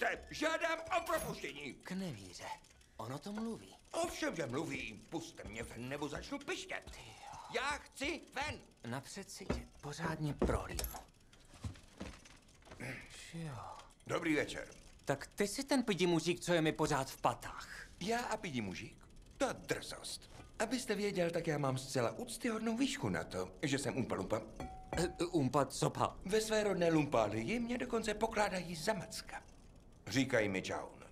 nevíře! Žádám o propuštění! K nevíře. Ono to mluví. Ovšem, že mluví. Puste mě ven, nebo začnu pištět. Já chci ven! Napřed si tě pořádně prohlídnu. Jo. Dobrý večer. Tak ty jsi ten pidi mužík, co je mi pořád v patách. Já a pidi mužík? Ta drzost. Abyste věděl, tak já mám zcela úctyhodnou výšku na to, že jsem umpa-lumpa. Umpat sopa. Ve své rodné lumpálii mě dokonce pokládají za macka. Říkají mi John.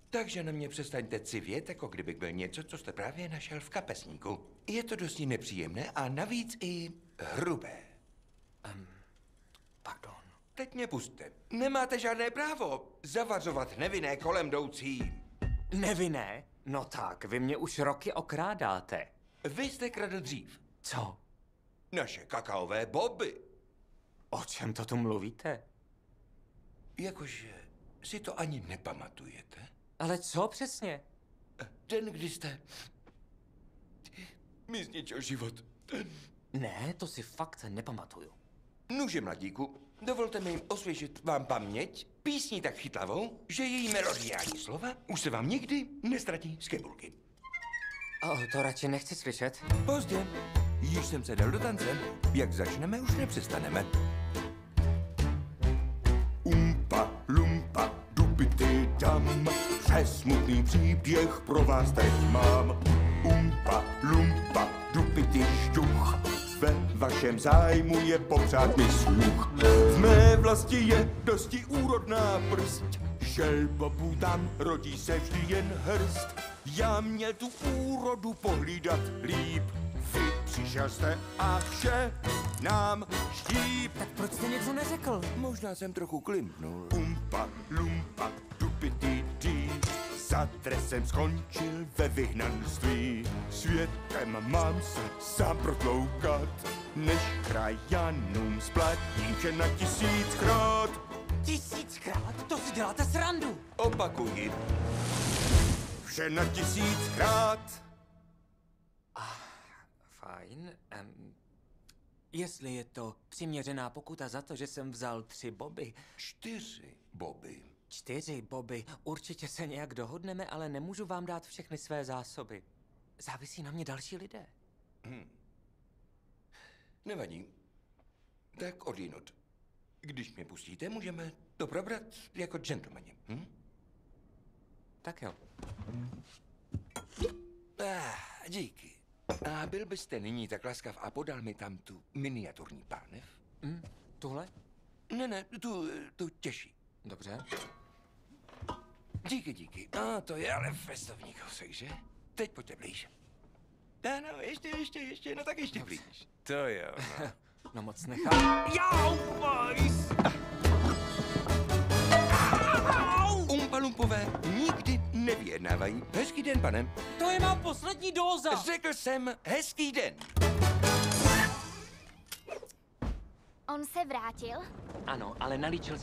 Takže na mě přestaňte civět, jako kdybych byl něco, co jste právě našel v kapesníku. Je to dosti nepříjemné a navíc i hrubé. Pardon. Teď mě pusťte. Nemáte žádné právo zavařovat nevinné kolem jdoucí. Nevinné? No tak, vy mě už roky okrádáte. Vy jste kradl dřív. Co? Naše kakaové boby. O čem to tu mluvíte? Jakože si to ani nepamatujete? Ale co přesně? Den, kdy jste mi zničil život. Ne, to si fakt nepamatuju. Nuže, mladíku, dovolte mi osvěžit vám paměť písní tak chytlavou, že její melodiální slova už se vám nikdy nestratí z kebulky. To radši nechci slyšet. Pozdě. Již jsem se dal do tance. Jak začneme, už nepřestaneme. Umpa, lumpa, dupity dam. Přesmutný příběh pro vás teď mám. Umpa, lumpa, dupity šťuch. Ve vašem zájmu je popřát mi sluch. V mé vlasti je dosti úrodná prst. Šelbobů tam rodí se vždy jen hrst. Já měl tu úrodu pohlídat líp. Vy přišel jste a vše nám štíp. Tak proč jste něco neřekl? Možná jsem trochu klimpnul. Umpa, lumpa, dupity dý. Za trest skončil ve vyhnanství. Světem mám se sám protloukat, než krajanům splatím vše na 1000krát. 1000krát? To si děláte srandu. Opakuji. Vše na 1000krát. Fajn. Jestli je to přiměřená pokuta za to, že jsem vzal 3 boby. 4 boby. 4 boby. Určitě se nějak dohodneme, ale nemůžu vám dát všechny své zásoby. Závisí na mě další lidé. Nevadí. Tak odjinud. Když mě pustíte, můžeme to probrat jako gentlemani. Tak jo. Díky. A byl byste nyní tak laskav a podal mi tam tu miniaturní pánev? Tuhle? Ne, tu těžší. Dobře. Díky. To je ale festovní kousek, že? Teď pojďte blíž. No, ještě, no tak ještě blíž. To jo, no. No moc nechám. Jau, boys! Umpalumpové nikdy nevyjednávají. Hezký den, pane. To je má poslední dóza! Řekl jsem hezký den. On se vrátil? Ano, ale nalíčil